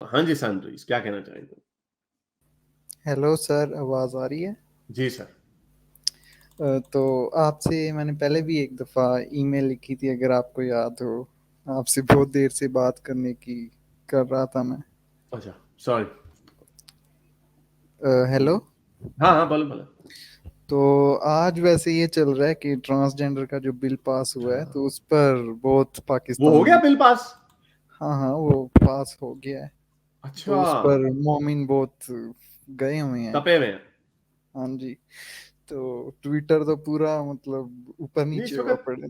हाँ जी सनराइज, क्या कहना चाहेंगे? हेलो सर, आवाज़ आ रही है? जी सर। तो आपसे मैंने पहले भी एक दफ़ा ईमेल लिखी थी, अगर आपको याद हो। आपसे बहुत देर से बात करने की कर रहा था मैं। अच्छा, सॉरी। हेलो। हाँ हाँ, बोलो बोलो। तो आज वैसे ये चल रहा है कि ट्रांसजेंडर का जो बिल पास हुआ है, तो हाँ, उस पर बहुत वो हो गया पाकिस्तानी। Bill pass? हाँ हाँ, वो पास हो गया है। तो अच्छा। उस पर मोमिन बहुत गए हुए हैं। तपे हुए हैं। हाँ जी। तो ट्विटर तो पूरा मतलब ऊपर नहीं नीचे इस हुआ वक्त, पड़े।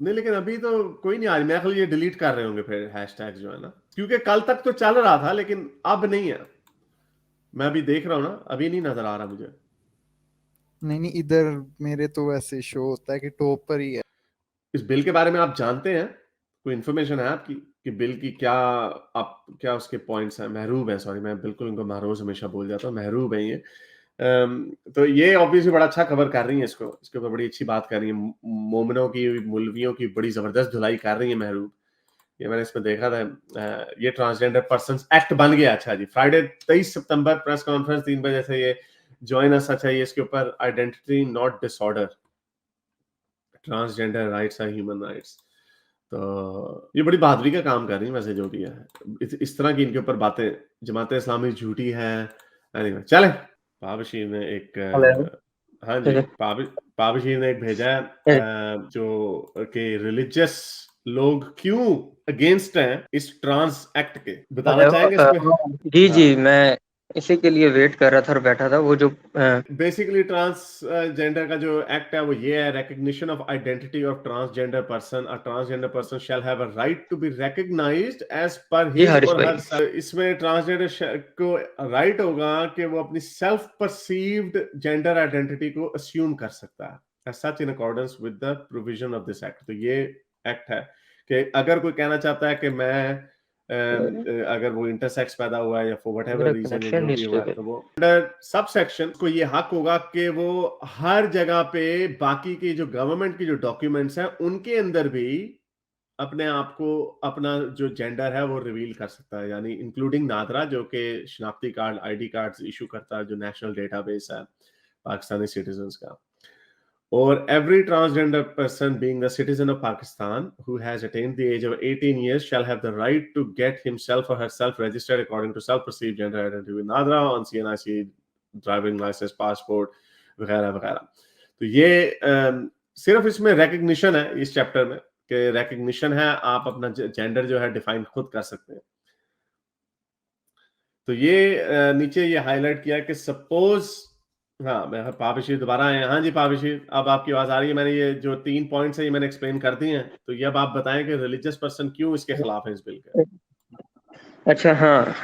नहीं लेकिन अभी तो कोई नहीं आ रही। मैं ख्याल ये डिलीट कर रहे होंगे फिर हैशटैग जो है ना, क्योंकि कल तक तो चल रहा था लेकिन अब नहीं है। मैं अभी देख रहा हूँ ना, अभी नहीं नजर आ रहा मुझे। नहीं नहीं, इधर मेरे तो वैसे शो होता है कि टॉप पर ही है। इस बिल के बारे में आप जानते हैं? कोई इन्फॉर्मेशन है आपकी कि बिल की क्या, आप क्या उसके पॉइंट्स हैं? महरूब है, सॉरी मैं बिल्कुल इनको महरोज हमेशा बोल जाता हूँ, महरूब है ये। तो ये ऑब्वियसली बड़ा अच्छा खबर कर रही है, इसको इसके ऊपर बड़ी अच्छी बात कर रही है। मोमिनों की, मौलवियों की बड़ी जबरदस्त धुलाई कर रही है महरूब। ये मैंने इसमें देखा था। ये ट्रांसजेंडर पर्सन एक्ट बन गया। अच्छा जी, फ्राइडे 23 सितंबर प्रेस कॉन्फ्रेंस 3 बजे से ये ज्वाइन अस। अच्छा, ये इसके ऊपर identity not disorder, transgender rights are human rights. तो ये बड़ी बहादुरी का काम कर रही है वैसे जो भी है। इस तरह की इनके ऊपर बातें, जमात इस्लामी झूठी है। एनीवे चले। पाबशीर ने एक हेलो। हाँ जी, पाबशीर ने एक भेजा है जो कि रिलीजियस लोग क्यों अगेंस्ट हैं इस ट्रांस एक्ट के, बताना हेलो। चाहेंगे इस पे? जी हाँ, जी, मैं इसी के लिए वेट कर रहा था और बैठा था। वो जो बेसिकली ट्रांसजेंडर का जो एक्ट है वो ये है, recognition of identity of transgender person. A transgender person shall have a right to be recognised as per जी हिज हरीश और भाई। हर। इसमें ट्रांसजेंडर को राइट होगा कि वो अपनी सेल्फ परसीव्ड जेंडर आइडेंटिटी को अस्यूम कर सकता है as such in accordance with the provision of this act. तो ये एक्ट है कि अगर कोई कहना चाहता है कि मैं अगर वो इंटरसेक्स पैदा हुआ है या फॉर वट एवर मेरा रीजन या कनेक्शन जो भी हुआ है, डिस्टर्ब है। तो वो अंडर सब सेक्शन को ये हक होगा कि वो हर जगह पे बाकी की जो गवर्नमेंट की जो डॉक्यूमेंट्स हैं उनके अंदर भी अपने आप को, अपना जो जेंडर है वो रिवील कर सकता है, यानी इंक्लूडिंग नादरा जो कि शनाख्ती कार्ड, आईडी कार्ड्स इशू करता है, जो नेशनल डेटाबेस है पाकिस्तानी सिटीजन्स का। Or every transgender person being a citizen of Pakistan who has attained the age of 18 years shall have the right to get himself or herself registered according to self-perceived gender identity with NADRA on CNIC, driving licence, passport वगैरह वगैरह। तो ये सिर्फ इसमें recognition है इस chapter में, कि recognition है, आप अपना जेंडर जो है डिफाइन खुद कर सकते हैं। तो ये नीचे ये हाईलाइट किया कि सपोज, हाँ मैं पाबशीर दोबारा आए हैं। हाँ जी पाबशीर, अब आपकी आवाज आ रही है। मैंने ये जो 3 पॉइंट्स है ये मैंने एक्सप्लेन कर दिए हैं, तो ये अब आप बताएं कि रिलीजियस पर्सन क्यों इसके खिलाफ है इस बिल के। अच्छा हाँ।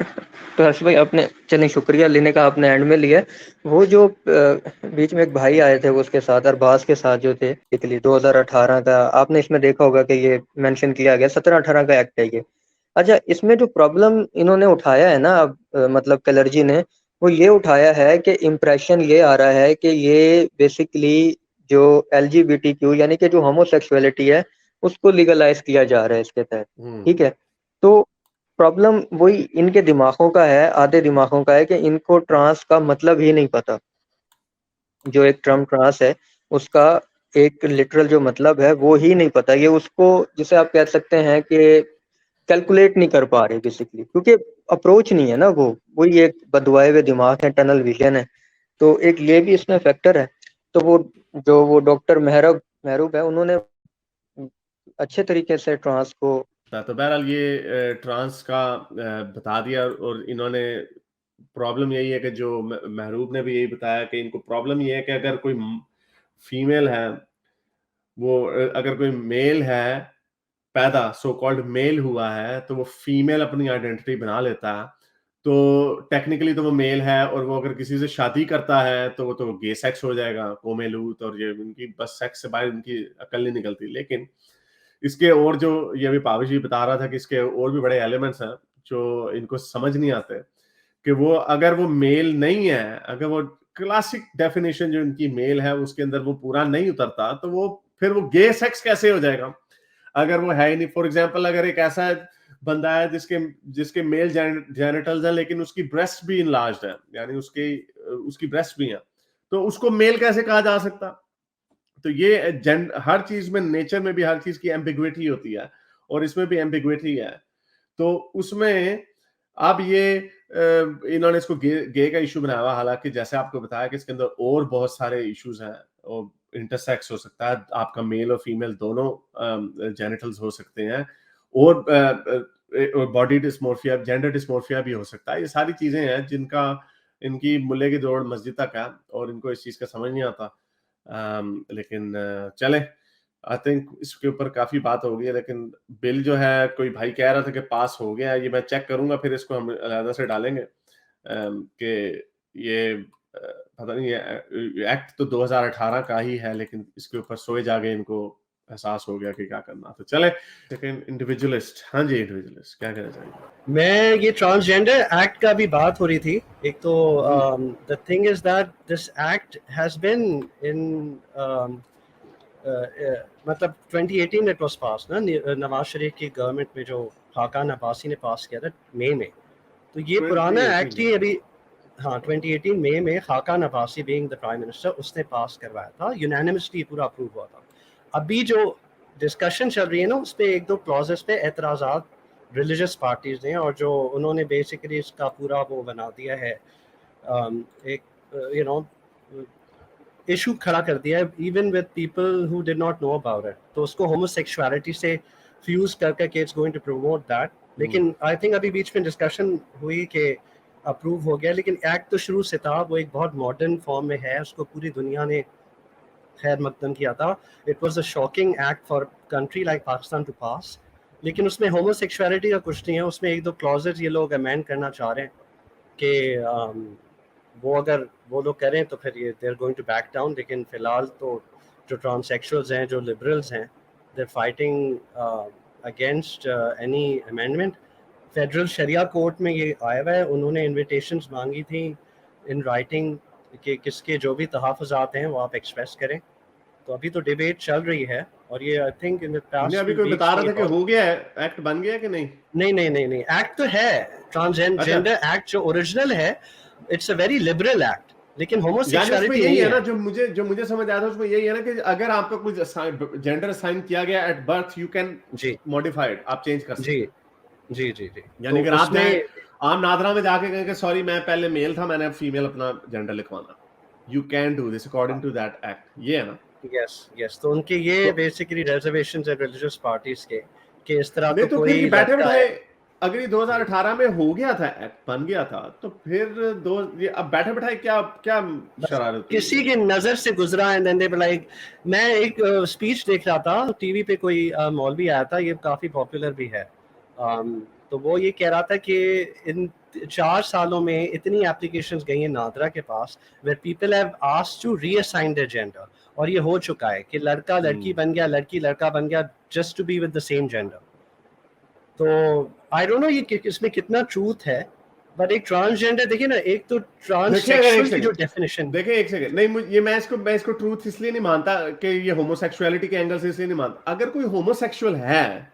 तो हर्ष भाई, आपने चलिए शुक्रिया लेने का, आपने एंड में लिया। वो जो बीच में एक भाई आए थे, वो उसके साथ अरबाज के साथ जो थे, इटली 2018 का, आपने इसमें देखा होगा कि ये मेंशन किया गया 17-18 का एक्ट है ये। अच्छा, इसमें जो प्रॉब्लम इन्होंने उठाया है ना, अब मतलब कलर्जी ने, वो ये उठाया है कि इम्प्रेशन ये आ रहा है कि ये बेसिकली जो LGBTQ यानी कि जो होमोसेक्सुअलिटी है उसको लीगलाइज किया जा रहा है इसके तहत। ठीक है। तो प्रॉब्लम वही इनके दिमागों का है, आधे दिमागों का है, कि इनको ट्रांस का मतलब ही नहीं पता। जो एक टर्म ट्रांस है उसका एक लिटरल जो मतलब है वो ही नहीं पता। ये उसको, जिसे आप कह सकते हैं कि कैलकुलेट नहीं कर पा रहे बेसिकली, क्योंकि अप्रोच नहीं है ना। वो वही एक बदवाए हुए दिमाग है, टनल विजन है। तो एक ये भी इसमें फैक्टर है। तो वो डॉक्टर महरब महरूब है, उन्होंने अच्छे तरीके से ट्रांस को। तो बहरहाल ये ट्रांस का बता दिया, और इन्होंने प्रॉब्लम यही है कि जो महरूब ने भी यही बताया कि इनको प्रॉब्लम ये है कि अगर कोई फीमेल है, वो अगर कोई मेल है पैदा, सो कॉल्ड मेल हुआ है, तो वो फीमेल अपनी आइडेंटिटी बना लेता है, तो टेक्निकली तो वो मेल है, और वो अगर किसी से शादी करता है तो वो तो गे सेक्स हो जाएगा, कोमेलूत, और ये उनकी बस सेक्स से बाहर उनकी अकल नहीं निकलती। लेकिन इसके और जो ये भी पाविश जी बता रहा था कि इसके और भी बड़े एलिमेंट्स हैं जो इनको समझ नहीं आते, कि वो अगर वो मेल नहीं है, अगर वो क्लासिक डेफिनेशन जो इनकी मेल है उसके अंदर वो पूरा नहीं उतरता, तो वो फिर वो गे सेक्स कैसे हो जाएगा अगर वो है ही नहीं। फॉर एग्जाम्पल, अगर एक ऐसा बंदा है जिसके मेल जेनिटल्स हैं लेकिन उसकी ब्रेस्ट भी इनलार्ज्ड है, यानी उसकी ब्रेस्ट भी है, तो उसको मेल कैसे कहा जा सकता? तो ये हर चीज में, नेचर में भी हर चीज की एम्बिग्विटी होती है और इसमें भी एम्बिग्विटी है। तो उसमें अब ये इन्होंने इसको गे का इशू बनाया हुआ, हालांकि जैसे आपको बताया कि इसके अंदर और बहुत सारे इश्यूज हैं, और इंटरसेक्स हो सकता है, आपका मेल और फीमेल दोनों जेनिटल्स हो सकते हैं, और बॉडी डिस्मोर्फिया, जेंडर डिस्मोर्फिया भी हो सकता है। ये सारी चीजें हैं जिनका इनकी मुल्ले की दौड़ मस्जिद तक है और इनको इस चीज का समझ नहीं आता। लेकिन चले, आई थिंक इसके ऊपर काफी बात हो गई है, लेकिन बिल जो है कोई भाई कह रहा था कि पास हो गया, ये मैं चेक करूंगा, फिर इसको हम अलग से डालेंगे कि ये पता नहीं, ये एक्ट तो 2018 का ही है, लेकिन इसके ऊपर सोए जागे इनको एहसास हो गया कि क्या करना। तो चले, सेकंड इंडिविजुअलिस्ट। हाँ जी, इंडिविजुअलिस्ट क्या कहना चाहिए? मैं ये ट्रांसजेंडर एक्ट का भी बात हो रही थी। एक तो the thing is that this act has been in मतलब 2018 इट वाज पास ना, नवाज शरीफ की गवर्नमेंट में जो खाकान अब्बासी ने पास किया था मई में। तो ये पुराना एक्ट ही अभी, हाँ 2018 मई में Khaqan Abbasi being the prime minister, उसने पास करवाया था, यूनानिमसली पूरा अप्रूव हुआ था। अभी जो डिस्कशन चल रही है ना, उस पर एक दो क्लॉजेस पे एतराज़ात रिलीजियस पार्टीज ने, और जो उन्होंने बेसिकली इसका पूरा वो बना दिया है, एक इशू खड़ा कर दिया है, even with people who did not know about it. तो उसको होमोसेक्सुअलिटी से फ्यूज करके it's going to promote that. लेकिन आई थिंक अभी बीच में डिस्कशन हुई कि अप्रूव हो गया, लेकिन एक्ट तो शुरू से था, वो एक बहुत मॉडर्न फॉर्म में है, उसको पूरी दुनिया ने खैर मकदम किया था। It was a shocking act for country like Pakistan to pass, लेकिन उसमें होमोसेक्सुअलिटी का कुछ नहीं है। उसमें एक दो क्लॉजेस ये लोग अमेंड करना चाह रहे हैं कि वो अगर वो लोग करें तो फिर ये they are going to back down. लेकिन फिलहाल तो जो ट्रांससेक्सुअल्स हैं, जो लिबरल्स हैं, they are fighting against any amendment. Federal शरिया कोर्ट में ये आया हुआ है, उन्होंने इन्विटेशंस मांगी थी इन राइटिंग कि किसके जो भी तहफ़्फ़ुज़ात हैं वो आप एक्सप्रेस करें। तो अभी तो डिबेट चल रही है, और ये I think in the past अभी कोई बता रहा था कि हो गया है, एक्ट बन गया कि नहीं? नहीं, एक्ट तो है, ट्रांसजेंडर एक्ट जो ओरिजिनल है, it's a very liberal act, लेकिन होमोसेक्सुअलिटी यही है ना, जो मुझे समझ आया था उसमें यही है ना कि अगर आपका कोई जेंडर असाइन किया गया at birth, you can modify it, आप चेंज कर सकते हैं। जी। यानी अगर आपने आम नादरा में जाके कहें कि सॉरी मैं पहले मेल था, मैंने अब फीमेल अपना जेंडर लिखवाना, you can do this according to that act, ये है ना? यस। तो उनके ये बेसिकली रिजर्वेशंस है रिलीजियस पार्टीज के कि इस तरह तो कोई बैठे बैठाए, अगर ये 2018 में हो गया था, एक्ट बन गया था, तो फिर ये अब बैठे बैठाए क्या शरारत किसी की नजर से गुजरा। And then they were like, मैं एक स्पीच देख रहा था टीवी पे, कोई मौलवी आया था, ये काफी पॉपुलर भी है, तो वो ये कह रहा था कि इन 4 सालों में इतनी एप्लीकेशंस गई हैं नादरा के पास where people have asked to reassign their gender, और ये हो चुका है कि लड़का लड़की बन गया, लड़की लड़का बन गया, just to be with the same gender. तो आई डोंट नो ये इसमें कितना ट्रूथ है, बट एक ट्रांसजेंडर देखिए ना, एक तो ट्रांससेक्सुअल की जो डेफिनेशन, देखिए एक सेकंड, नहीं मैं इसको ट्रूथ इसलिए नहीं मानता कि ये होमोसेक्सुअलिटी के एंगल से इसलिए नहीं मानता। अगर कोई होमोसेक्सुअल है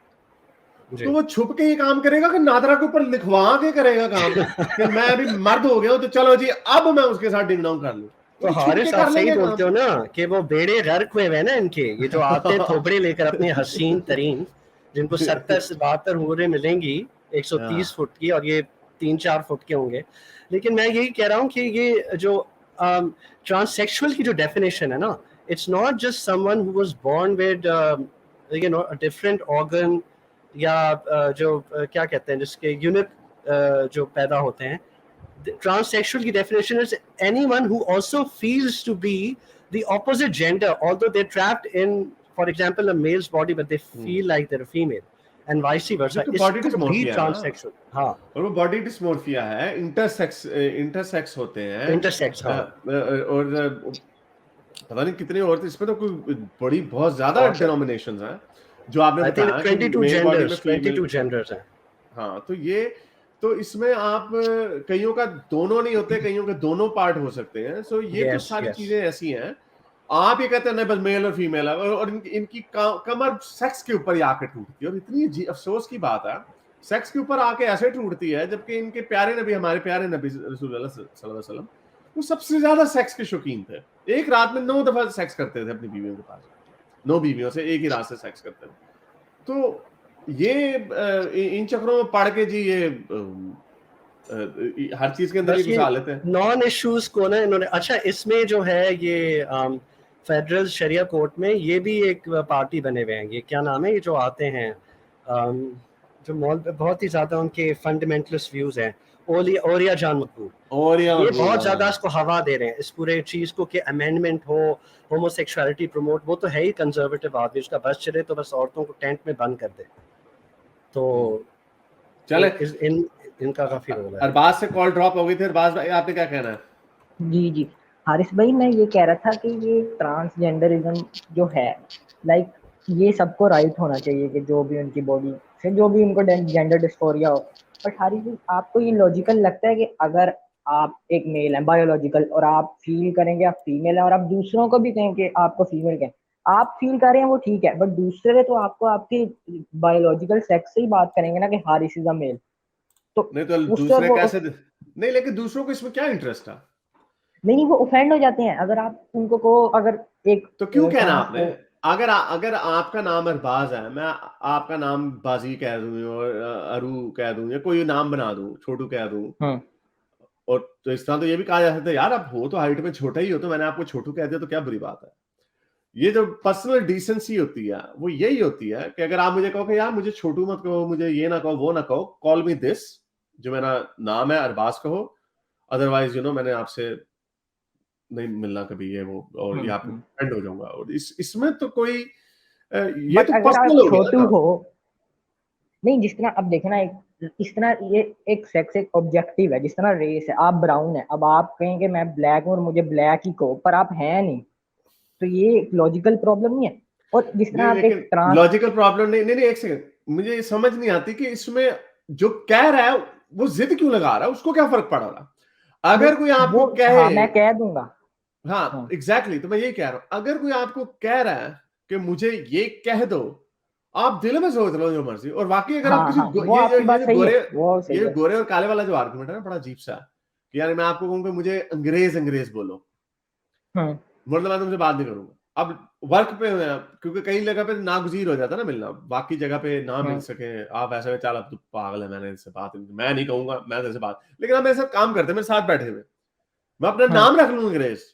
तो वो छुप के ये काम करेगा कि नादरा के ऊपर लिखवा के करेगा काम कि मैं अभी मर्द हो गया हूं तो चलो जी अब मैं उसके साथ डिंग डाउन कर लूं। तो हारिस आप सही बोलते हो ना कि वो बेड़े गर्क हुए हैं ना इनके, ये जो आते हैं थोबड़े लेकर अपने हसीन तरीन, जिनको 70-72 उम्रें मिलेंगी 130 फुट की, और ये 3-4 फुट के होंगे। लेकिन मैं यही कह रहा हूँ कि ये जो ट्रांससेक्सुअल की जो डेफिनेशन है ना, it's not just someone who was born with you know a different organ, या जो क्या कहते हैं जिसके यूनिट जो पैदा होते हैं। Transsexual की definition is anyone who also feels to be the opposite gender, although they're trapped in, for example, a male's body, but they feel like they're a female, and vice versa. तो body इसको भी dysmorphia transsexual, हाँ, और वो body dysmorphia है, intersex होते हैं, intersex, हाँ, और पता नहीं कितनी और, इसमें तो कोई बड़ी बहुत ज्यादा डिनोमिनेशंस हैं जो आपने बताया, 22 genders हैं। हाँ, तो इसमें आप कईयों का दोनों नहीं होते, कईयों के दोनों पार्ट हो सकते हैं। सो ये कुछ सारी चीजें ऐसी हैं। आप ये कहते हैं नहीं बस मेल और फीमेल है, और इनकी कमर सेक्स के ऊपर ही आकर टूटती है, और इतनी अफसोस की बात है सेक्स के ऊपर आके ऐसे टूटती है, जबकि इनके प्यारे नबी, हमारे प्यारे नबी रसूलुल्लाह सल्लल्लाहु अलैहि वसल्लम, वो सबसे ज्यादा सेक्स के शौकीन थे। एक रात में 9 दफा सेक्स करते थे अपनी बीवियों के पास, 9 बीवियों से एक ही रात से सेक्स करते थे। तो ये इन चक्रों में पड़ के जी ये हर चीज के अंदर ये बस ये घुसा लेते हैं। नॉन इश्यूज को ना इन्होंने, अच्छा इसमें जो है ये फेडरल शरिया कोर्ट में ये भी एक पार्टी बने हुए हैं, ये क्या नाम है, ये जो आते हैं जो मॉल पे बहुत ही ज्यादा उनके फंडामेंटलिस्ट व्यूज हैं, ओरिया जान मकबूल, और ये बहुत ज्यादा इसको हवा दे रहे हैं इस पूरे चीज को कि अमेंडमेंट हो, होमोसेक्सुअलिटी प्रमोट, वो तो है ही कंजर्वेटिव आदमी, उसका बस चले तो बस औरतों को टेंट में बंद कर दे। तो चले इनका काफी रोल है। अरबाज से कॉल ड्रॉप हो गई थी। अरबाज भाई आपने क्या कहना है? जी जी हारिस भाई, मैं ये कह रहा था कि ये ट्रांसजेंडरिज्म जो है, लाइक ये सबको राइट होना चाहिए कि जो भी उनकी बॉडी से जो भी उनको जेंडर डिस्फोरिया हो। बट हारिस भाई, आपको ये लॉजिकल लगता है कि अगर आप एक मेल हैं बायोलॉजिकल और आप फील करेंगे आप फीमेल हैं और आप दूसरों को भी कहें कि आपको फीमेल कहें, आप फील कर रहे हैं वो ठीक है, बट दूसरे तो आपको आपके बायोलॉजिकल सेक्स से ही बात करेंगे ना कि हारिस इज अ मेल, तो नहीं तो उससे दूसरे वो कैसे नहीं, लेकिन दूसरों को इसमें क्या इंटरेस्ट है? नहीं वो ऑफेंड हो जाते हैं अगर आप उनको को अगर एक तो क्यों कहना ट्रांस आपने? अगर आपका नाम अरबाज है, मैं आपका नाम बाजी कह दूं और अरू कह दूं या कोई नाम बना दूं, छोटू कह दूं, और तो इस तरह तो ये भी कहा जा सकता है यार आप हो तो हाइट में छोटा ही हो, तो मैंने आपको छोटू कह दिया तो क्या बुरी बात है। ये जो पर्सनल डिसेंसी होती है वो यही होती है कि अगर आप मुझे कहो कि यार मुझे छोटू मत कहो, मुझे ये ना कहो, वो ना कहो, कॉल मी दिस, जो मेरा नाम है अरबाज कहो, अदरवाइज मैंने आपसे नहीं मिलना कभी, ये वो, और ये आपको फ्रेंड हो जाऊंगा। और इसमें तो कोई ये तो अगर आप पर्सनल हो गया छोटू ना। हो, नहीं जिस तरह अब देखना एक इस तरह ये एक सेक्स एक ऑब्जेक्टिव है, जिस तरह रेस है, आप ब्राउन है, अब आप कहेंगे मैं ब्लैक हूँ और मुझे ब्लैक ही कहो, पर आप हैं नहीं, तो ये एक लॉजिकल प्रॉब्लम नहीं है। और जिस तरह नहीं, आप एक लेकिन ट्रांस लॉजिकल प्रॉब्लम नहीं, नहीं, एक सेकंड, मुझे ये समझ नहीं आती कि इसमें जो कह रहा है वो जिद क्यों लगा रहा है, उसको क्या फर्क पड़ रहा? अगर कोई आपको कहे, हाँ मैं कह दूंगा, हाँ एग्जैक्टली, तो मैं ये कह रहा हूं, अगर कोई आपको कह रहा है कि मुझे ये कह दो, आप दिल में सोच लो जो मर्जी। और वाकई अगर आप किसी वो आपकी बात सही है, वो सही है। गोरे और काले वाला जो आर्गुमेंट है ना, बड़ा अजीब सा है कि यार मैं आपको कहूँ कि मुझे अंग्रेज बोलो, मतलब मैं तुमसे बात नहीं करूंगा। अब वर्क पे हुए हैं, क्योंकि कई जगह पे नागुजीर हो जाता है ना मिलना, बाकी जगह पे ना मिल सके, आप ऐसे में चल अब तू पागल है, मैंने इससे बात मैं नहीं कहूंगा, मैं तेरे से बात, लेकिन आप मेरे साथ काम करते, मेरे साथ बैठे हुए, मैं अपना नाम रख लूंगा अंग्रेज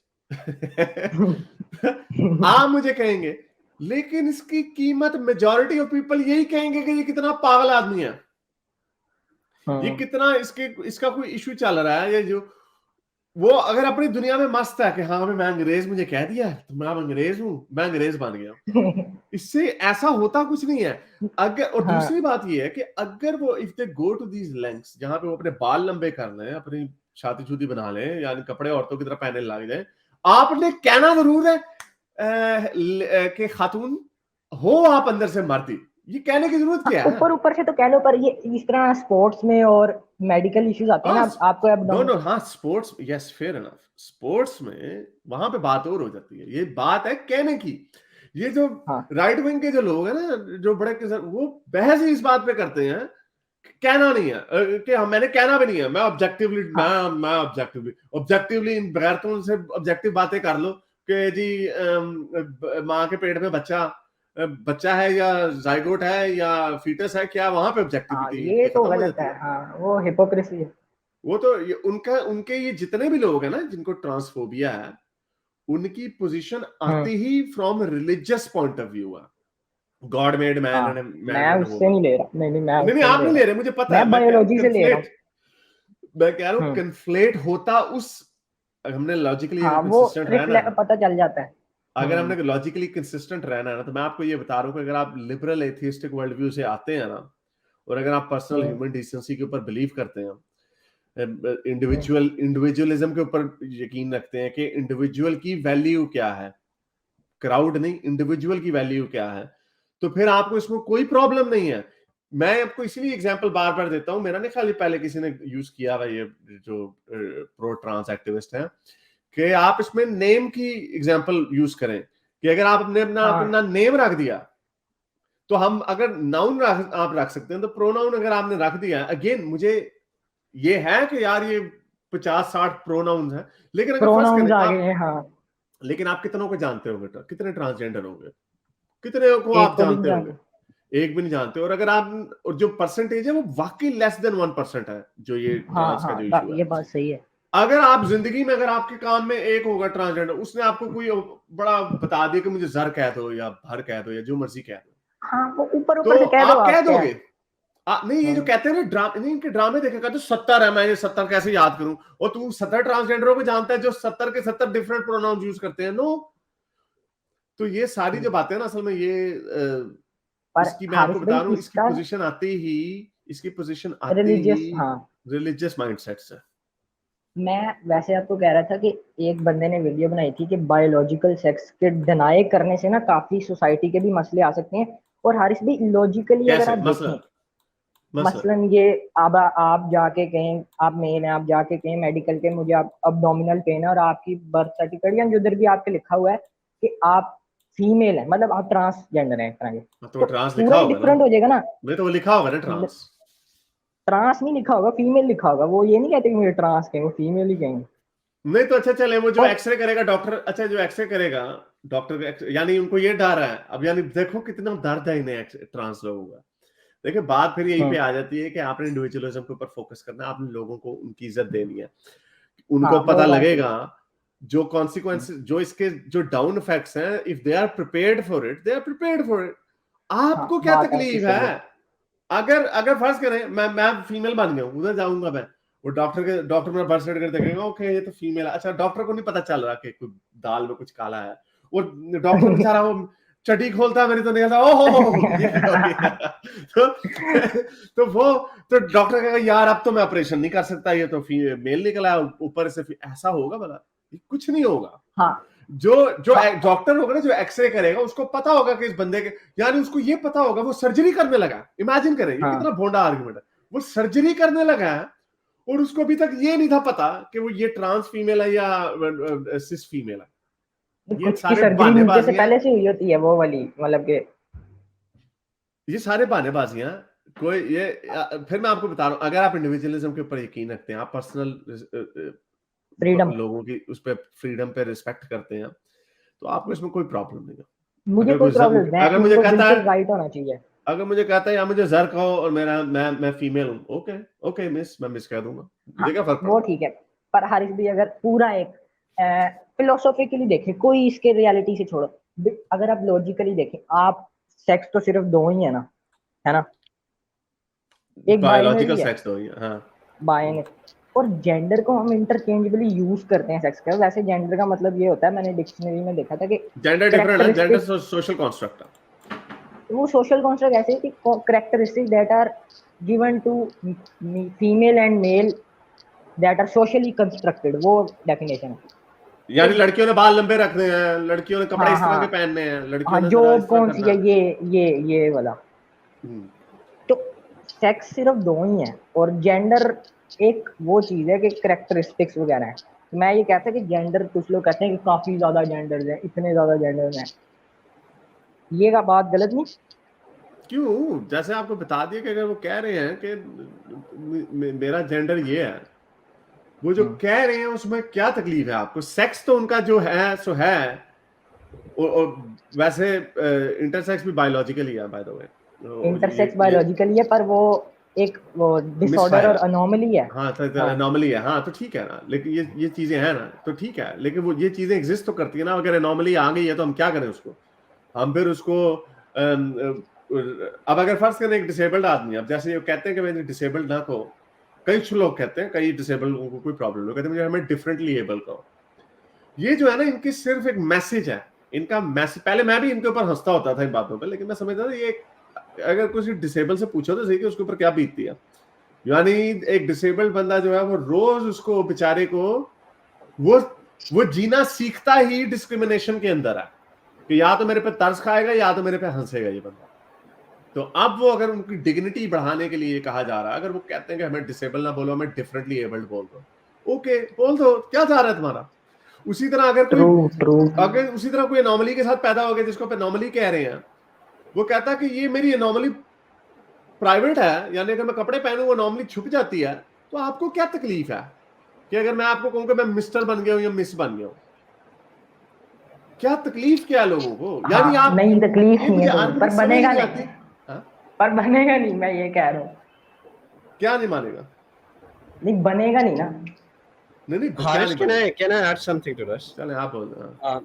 आप मुझे कहेंगे, लेकिन इसकी कीमत मेजॉरिटी ऑफ पीपल यही कहेंगे कि ये कितना पागल आदमी है, ये कितना इसका कोई इश्यू चल रहा है, ये जो वो अगर अपनी दुनिया में मस्त है कि हाँ मैं अंग्रेज, मुझे कह दिया तो मैं अब अंग्रेज हूं, मैं अंग्रेज बन गया, इससे ऐसा होता कुछ नहीं है। अगर और दूसरी बात ये है कि अगर वो if they go to these lengths, जहां पे वो अपने बाल लंबे कर लें, अपनी शादी शुदी बना लें, यानी कपड़े औरतों की तरह पहनने लग जाए, आपने कहना जरूर है कि खातून हो आप अंदर से मर्दी, ये कहने की जरूरत क्या है? ऊपर से तो कह लो, पर ये इस तरह स्पोर्ट्स में और मेडिकल इश्यूज आते हैं ना, आपको नो हाँ sports, yes fair enough, sports में वहां पे बात और हो जाती है, ये बात है कहने की। ये जो राइट विंग के जो लोग हैं ना, जो बड़े वो बहस ही इस बात पे करते हैं, कहना नहीं है कि मैंने कहना भी नहीं है, मैं ऑब्जेक्टिवली मैं ऑब्जेक्टिवली इन बगैरतों से ऑब्जेक्टिव बातें कर लो कि जी माँ के पेट में बच्चा है या जाइगोट है या फीटस है, क्या वहां पे ऑब्जेक्टिविटी ये तो खत्म हो गलत जाती है। वो हिपोक्रेसी है। वो तो उनके ये जितने भी लोग हैं ना जिनको ट्रांसफोबिया है, उनकी पोजीशन आती ही from religious point of view है, गॉड मेड मैन एंड मैं उससे नहीं ले रहा, नहीं आप नहीं ले रहे, मुझे पता है, मैं बायोलॉजी से ले रहा हूँ। मैं कह रहा हूँ कन्फ्लेट होता उस, हमने लॉजिकली कंसिस्टेंट रहना है, पता चल जाता है। अगर हमने लॉजिकली कंसिस्टेंट रहना है ना, तो मैं आपको ये बता रहा हूँ कि अगर आप लिबरल एथियस्टिक वर्ल्ड व्यू से आते हैं ना, और अगर आप पर्सनल ह्यूमन डिसेंसी के ऊपर बिलीव करते हैं, इंडिविजुअलिज्म के ऊपर यकीन रखते हैं कि इंडिविजुअल की वैल्यू क्या है, क्राउड नहीं, इंडिविजुअल की वैल्यू क्या है, तो फिर आपको इसमें कोई प्रॉब्लम नहीं है। मैं आपको इसीलिए एग्जांपल बार बार देता हूं, मेरा नहीं खाली पहले किसी ने यूज किया हुआ, ये जो प्रो ट्रांस एक्टिविस्ट हैं, कि आप इसमें नेम की एग्जांपल यूज करें, कि अगर आप अपने अपना नेम रख दिया तो हम अगर नाउन आप रख सकते हैं, तो प्रोनाउन अगर आपने रख दिया, अगेन मुझे ये है कि यार ये 50-60 प्रोनाउंस हैं, लेकिन अगर फर्स्ट प्रोनाउंस करें आ आप, गए हैं, हाँ लेकिन आप कितनों को जानते होंगे, कितने ट्रांसजेंडर होंगे, कितने को एक आप को भी जानते होंगे? जान एक भी नहीं जानते। और अगर आप, और जो परसेंटेज है वो वाकई लेस देन 1% है, जो ये हाँ ट्रांस का जो इशू है। ये बात सही है। अगर आप जिंदगी में, अगर आपके काम में एक होगा ट्रांसजेंडर, उसने आपको कोई बड़ा बता दिया कि मुझे जर कह दो या भर कह दो या जो मर्जी कह दो, हाँ वो ऊपर तो से कह दो आप आप कह क्या दोगे। नहीं, ये जो हाँ। कहते हैं ना नहीं, इनके ड्रामे देखेगा तो 70 है, मैं ये 70 कैसे याद करूं, और तू 70 ट्रांसजेंडरों को जानता है जो 70 के 70 डिफरेंट प्रोनाउन यूज करते हैं। नो, तो ये सारी जो बातें ना, असल में ये पर इसकी मैं हारिस आपको भाई बता रहा हूँ, इसका इसकी पोजीशन आती ही रिलीजियस, हाँ रिलीजियस माइंडसेट से। मैं वैसे आपको कह रहा था कि एक बंदे ने वीडियो बनाई थी कि बायोलॉजिकल सेक्स के डिनाई करने से ना काफी सोसाइटी के भी मसले आ सकते हैं। और हारिस भाई लॉजिकली अगर कैसे आप मसला? देखें, मसलन ये आप जाके कहें, आप मेल हैं, आप जाके कहें मेडिकल के मुझे आप अब्डोमिनल पेन है, और आपकी बर्थ सर्टिफिकेट या उधर भी आपके लिखा हुआ है कि आप फीमेल है, मतलब आप ट्रांसजेंडर है एक तरह के, तो वो तो ट्रांस लिखा पूरा ही होगा ना, डिफरेंट हो जाएगा ना। नहीं तो वो लिखा होगा ना ट्रांस। ट्रांस नहीं लिखा होगा, फीमेल लिखा होगा, वो ये नहीं कहते कि मुझे ट्रांस कहेंगे, फीमेल ही कहेंगे। नहीं तो अच्छा चले, वो जो और एक्सरे करेगा डॉक्टर, अच्छा जो एक्सरे करेगा डॉक्टर, यानी उनको ये डर है अब, यानी देखो कितना दर्द है इन्हें ट्रांस लोगों का। देखिए बात फिर यही पे आ जाती है कि आपने इंडिविजुअलिज्म के ऊपर फोकस करना है, आपने लोगों को उनकी इज्जत देनी है, उनको हाँ पता वो बात सही लगेगा जो कॉन्सिक्वेंसेस, जो इसके जो डाउन इफेक्ट्स हैं, if they are prepared for it, they are prepared for it. हाँ आपको क्या बात आपकी तकलीफ सही है? है। अगर अगर फर्ज करें मैं फीमेल बन गया हूं, उधर जाऊंगा मैं, वो डॉक्टर मेरा बर्थ सर्टिफिकेट देखेगा, ओके ये तो फीमेल है। अच्छा डॉक्टर को नहीं पता चल रहा कि कोई दाल में कुछ काला है, वो डॉक्टर बेचारा वो चड्डी खोलता है मेरी, तो निकलता ओह ये क्या हो गया। तो वो तो डॉक्टर कहेगा यार अब तो मैं ऑपरेशन नहीं कर सकता, ये तो मेल निकला है ऊपर से, ऐसा होगा भला? कुछ नहीं होगा। हाँ जो जो हाँ डॉक्टर होगा ना, जो एक्सरे करेगा, उसको पता होगा कि इस बंदे के, यानी उसको ये पता होगा, वो सर्जरी करने लगा। इमेजिन करें, ये हाँ कितना भोंडा आर्गुमेंट है। वो सर्जरी करने लगा है और उसको अभी तक ये नहीं था पता कि वो ये ट्रांस फीमेल है या सिस फीमेल है। ये कुछ की सारे सर्जरी जैसे बहानेबाजी हैं, पहले से हुई होती है वो वाली, मतलब के ये सारे बहानेबाजी हैं। कोई ये फिर मैं आपको बता रहा हूँ, अगर आप इंडिविजुअलिज्म के ऊपर यकीन रखते हैं, आप पर्सनल फ्रीडम, लोगों की उस पर फ्रीडम पे रिस्पेक्ट करते हैं, तो आपको इसमें कोई प्रॉब्लम नहीं है। मुझे कोई प्रॉब्लम नहीं, अगर मुझे उनको कहता बिल्कुल है, राइट होना चाहिए। अगर मुझे कहता है या मुझे जर कहो और मैं फीमेल हूँ, ओके ओके मिस, मैं मिस कह दूंगा, हाँ मुझे क्या फर्क वो पड़ता ठीक है। पर हारिस भी अगर पूरा एक फिलोसॉफिकली देखें, कोई इसके रियलिटी से छोड़ो, अगर आप लॉजिकली देखें, आप सेक्स तो सिर्फ दो ही है ना, है? एक बायोलॉजिकल बाइनरी है, सेक्स तो ही है, हाँ। बाइनरी, और जेंडर को हम इंटरचेंजेबली यूज करते हैं सेक्स का। वैसे जेंडर का मतलब ये होता है, मैंने डिक्शनरी में देखा था कि जेंडर डिफरेंट है, जेंडर करेक्टरिस्टिक, सोशल कंस्ट्रक्ट है। वो सोशल कॉन्स्ट्रक्ट ऐसे कि characteristic that are given to female and male that are socially constructed, वो डेफिनेशन है। तो यानी लड़कियों ने बाल लंबे रखने हैं, लड़कियों ने कपड़े हाँ इस तरह के हाँ पहनने हैं, लड़कियों हाँ, ने जरा जॉब इस तरह कौन सी करना है, है। ये वाला। हम्म। तो सेक्स सिर्फ दो ही है, और जेंडर एक वो चीज है कि करेक्टरिस्टिक्स वगैरह है। तो मैं ये कहता कि जेंडर, कुछ लोग कहते हैं कि काफी ज्यादा जेंडर्स हैं, इतने ज्यादा जेंडर्स हैं, ये का बात गलत नहीं। क्यों? जैसे आपको बता दिया कि अगर वो कह रहे हैं कि मेरा जेंडर ये है, वो जो कह रहे हैं उसमें क्या तकलीफ है आपको? सेक्स तो उनका जो है सो है, और वैसे इंटरसेक्स भी बायोलॉजिकली है by the way. Intersex biologically है, पर वो एक वो डिसऑर्डर मिसफायर और है, अनोमली है। हाँ तो हाँ एनॉमली है, हाँ तो ठीक है ना, लेकिन ये चीजें हैं ना, तो ठीक है, लेकिन वो ये चीजें एग्जिस्ट तो करती है ना। अगर एनॉमली आ गई है तो हम क्या करें उसको? हम फिर उसको अब अगर फर्ज करें एक डिसेबल्ड आदमी, अब जैसे ये कहते हैं कि मैं डिसेबल्ड ना कहो, कई लोग कहते हैं, कई डिसेबल्ड लोगों को कोई प्रॉब्लम नहीं, कहते हैं मुझे हमें डिफरेंटली एबल कहो। ये जो है ना, इनकी सिर्फ एक मैसेज है, इनका मैसेज। पहले मैं भी इनके ऊपर हंसता होता था इन बातों पे, लेकिन मैं समझता था ये अगर कुछ डिसेबल से पूछो तो सही कि उसके ऊपर क्या बीतती है। यानी एक डिसेबल्ड बंदा जो है वो रोज उसको बेचारे को वो जीना सीखता ही डिस्क्रिमिनेशन के अंदर है कि या तो मेरे पे तरस खाएगा या तो मेरे पे हंसेगा ये बंदा। तो अब वो अगर उनकी डिग्निटी बढ़ाने के लिए कहा जा रहा है, अगर वो कहते हैं कि हमें डिसेबल ना बोलो, हमें डिफरेंटली एबल्ड बोल दो, ओके बोल दो, क्या जा रहा है तुम्हारा? उसी तरह अगर कोई ट्रू। अगर उसी तरह कोई एनॉमली के साथ पैदा हो गया जिसको आप एनॉमली कह रहे हैं, वो कहता है कि ये मेरी एनॉमली प्राइवेट है, यानी अगर मैं कपड़े पहनूं वो नॉर्मली छुप जाती है, तो आपको क्या तकलीफ है कि अगर मैं आपको कहूं कि मैं मिस्टर बन गया हूं या मिस बन गया हूं, क्या तकलीफ क्या है लोगों को? यानी हाँ, आप नहीं तकलीफ ये नहीं मुझे है कोई, आर्गुमेंट पर समझ बनेगा नहीं नहीं, आती। हाँ? पर बनेगा नहीं, मैं ये कह रहा हूँ, क्या नहीं मानेगा? नहीं बनेगा नहीं ना। नहीं क्या Harish, नहीं can बनेगा? I add something to this? चले आप बोल दो। हाँ।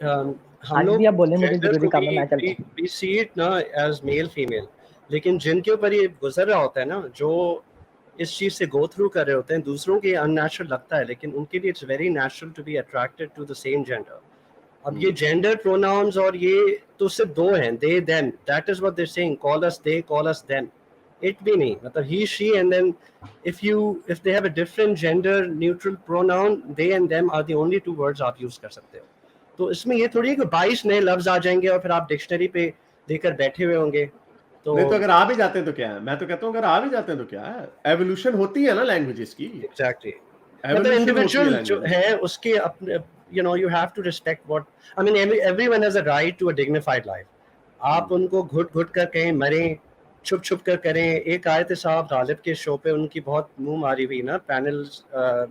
हम आज भी लोग आप बोले, मुझे gender जरूरी को काम है, मैं चलता हूँ। we see it ना as male female, लेकिन जिनके ऊपर ये गुजर रहा होता है ना, जो इस चीज से गो थ्रू कर रहे होते हैं, दूसरों के अननेचुरल लगता है, लेकिन उनके लिए it's very natural to be attracted to the same gender. अब ये जेंडर प्रोनाउंस और ये तो सिर्फ दो हैं, they them, that is what they are saying, call us they, call us them, it भी नहीं, मतलब ही she, and then if they have a different gender neutral pronoun, they and them are the only two words आप use कर सकते हो। तो इसमें ये थोड़ी है कि 22 नए लफ्ज आ जाएंगे और फिर आप डिक्शनरी पे देकर बैठे हुए होंगे। तो नहीं तो अगर आ भी जाते हैं तो क्या है? मैं तो कहता हूँ अगर आ भी जाते हैं तो क्या है, एवोल्यूशन होती है ना लैंग्वेजेस की। एग्जैक्टली, मतलब Evolution होती है इंडिविजुअल जो language। है उसके अपने, you know, you have to respect what, I mean, everyone has a right to a dignified life। आप उनको घुट घुट कर कहीं मरें, छुप छुप कर करें। एक आए थे साहब गालिब के शो पे, उनकी बहुत मुंह मारी हुई ना पैनल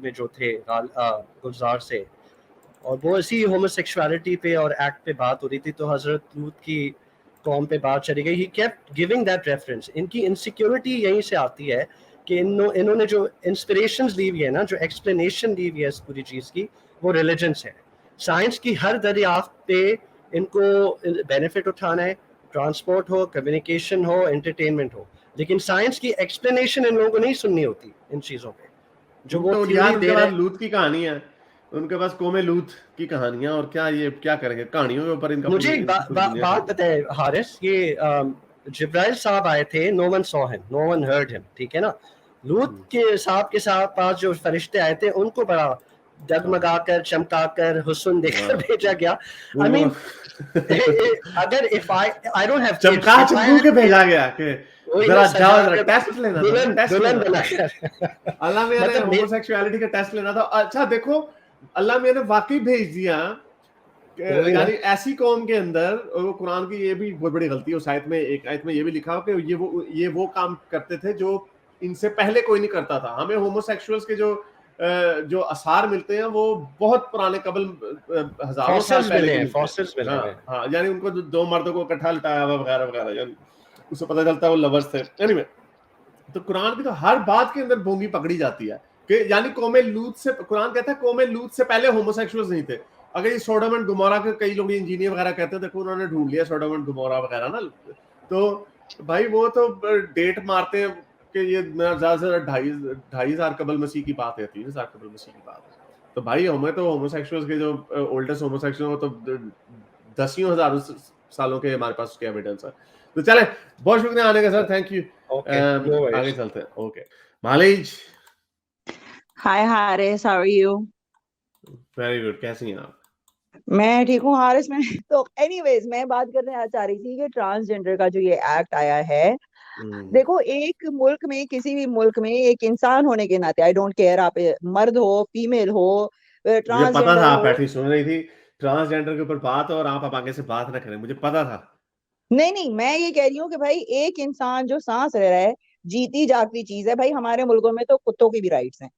में जो थे गुलजार से, और वो इसी होमोसेक्सुअलिटी पे और एक्ट पे बात हो रही थी, तो हजरत लूत की कौम पे बात चली गई। He kept giving that reference. इनकी इनसिक्योरिटी यहीं से आती है कि इन्होंने जो इंस्पिरेशंस ली हुई है ना, जो एक्सप्लेनेशन ली हुई है इस पूरी चीज़ की, वो रिलीजन से है। साइंस की हर दरियाफ्त पे इनको बेनिफिट उठाना है, ट्रांसपोर्ट हो, कम्युनिकेशन हो, एंटरटेनमेंट हो, लेकिन साइंस की एक्सप्लेनेशन इन लोगों को नहीं सुननी होती इन चीज़ों पे, जो वो तो थ्योरी यार दे उनके रहे पास हैं। लूत की कहानी है, उनके पास कौमे लूत की कहानियां, और क्या ये क्या करेंगे कहानियों के ऊपर इनका मुझे एक बात बताए हारिस, ये जिब्राइल साहब आए थे, no one saw him, no one heard him, ठीक है ना। लूत के साहब के साथ पास जो फरिश्ते आए थे, उनको बड़ा डगमगाकर, चमकाकर, हुस्न देकर भेजा गया। आई मीन अगर इफ आई डोंट हैव चमका चमकू के भेजा गया कि जरा जाओ जरा टेस्ट लेना था, टेस्ट दुल्हन लेना बनाकर। अल्लाह मियां ने मतलब होमोसेक्सुअलिटी का टेस्ट लेना था। अच्छा देखो, अल्लाह मियां ने वाकई भेज दिया, यानी ऐसी कौम के अंदर, वो कुरान की ये भी बहुत बड़ी गलती है। उस आयत में, एक आयत में ये भी लिखा हो कि ये वो काम करते थे जो इनसे पहले कोई नहीं करता था। हमें होमोसेक्सुअल्स के जो आसार मिलते हैं वो बहुत पुराने, कबल हजारों साल पहले के फॉसिल्स मिले हैं। हाँ, यानी उनको दो मर्दों को इकट्ठा लिटाया हुआ वगैरह वगैरह, यानी उससे पता चलता है वो लवर्स थे। एनीवे, तो कुरान की तो हर बात के अंदर भोंगी पकड़ी जाती है कि यानी कौमे लूत से, कुरान कहता है कौमे लूत से पहले होमोसेक्सुअल्स नहीं थे। अगर ये सोडोम एंड गुमोरा के, कई लोग इंजीनियर वगैरह कहते हैं, देखो उन्होंने ढूंढ लिया सोडोम एंड गुमोरा वगैरह ना, तो भाई वो तो डेट मारते हैं कि ये ज्यादा से 2,500 कबल मसीह की बात है, 3,000 कबल मसीह की बात है। तो भाई हमें तो होमोसेक्सुअल्स के जो ओल्डेस्ट होमोसेक्सुअल, वो तो दसियों हजारों सालों के हमारे पास उसके एविडेंस है। तो चले, बहुत शुक्रिया आने का सर, थैंक यू। आगे चलते हैं। Okay Maliz, hi Haris, how are you? Very good, कैसी हैं आप? मैं ठीक हूँ हारिस। मैं तो एनीवेज मैं बात करने चाह रही थी कि ट्रांसजेंडर का जो ये एक्ट आया है, देखो एक मुल्क में, किसी भी मुल्क में एक इंसान होने के नाते, आई डोंट केयर आप मर्द हो, फीमेल हो, मुझे पता था ट्रांसजेंडर आप हो। बैठी सुन रही थी ट्रांसजेंडर के ऊपर बात, और आप आगे से बात ना करें, मुझे पता था। नहीं, मैं ये कह रही हूँ कि भाई एक इंसान जो सांस ले रहा है, जीती जागती चीज है भाई। हमारे मुल्कों में तो कुत्तों की भी राइट्स हैं।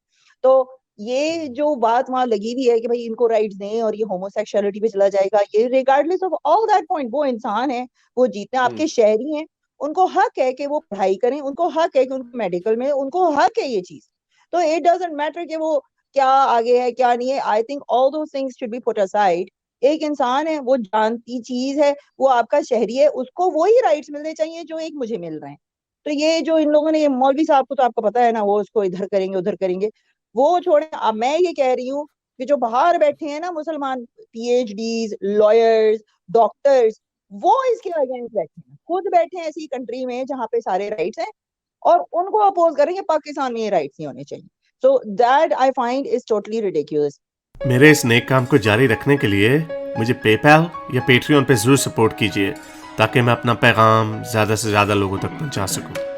तो ये जो बात वहां लगी हुई है कि भाई इनको राइट्स दें और ये होमोसेक्सुअलिटी पे चला जाएगा, ये regardless of all that point, वो इंसान है, वो जीते हैं, आपके शहरी हैं, उनको हक है कि वो पढ़ाई करें, उनको हक है कि उनको मेडिकल में, उनको हक है ये चीज। तो इट डजंट मैटर कि वो क्या आगे है क्या नहीं है। I think all those things should be put aside. एक इंसान है, वो जानती चीज है, वो आपका शहरी है, उसको वही राइट्स मिलने चाहिए जो एक मुझे मिल रहे हैं। तो ये जो इन लोगों ने, ये मौलवी साहब को तो आपको पता है ना, वो उसको इधर करेंगे उधर करेंगे, वो छोड़े। अब मैं ये कह रही हूँ कि जो बाहर बैठे हैं ना मुसलमान, PhDs, लॉयर्स, डॉक्टर्स, वो इसके अगेंस्ट बैठे हैं, खुद बैठे हैं ऐसी कंट्री में जहाँ पे सारे राइट्स हैं, और उनको अपोज करेंगे पाकिस्तान में ये राइट्स नहीं होने चाहिए। So that I find is totally ridiculous. मेरे इस नेक काम को जारी रखने के लिए मुझे पेपैल या पेट्रियन पे जरूर सपोर्ट कीजिए, ताकि मैं अपना पैगाम ज़्यादा से ज़्यादा लोगों तक पहुंचा सकूं।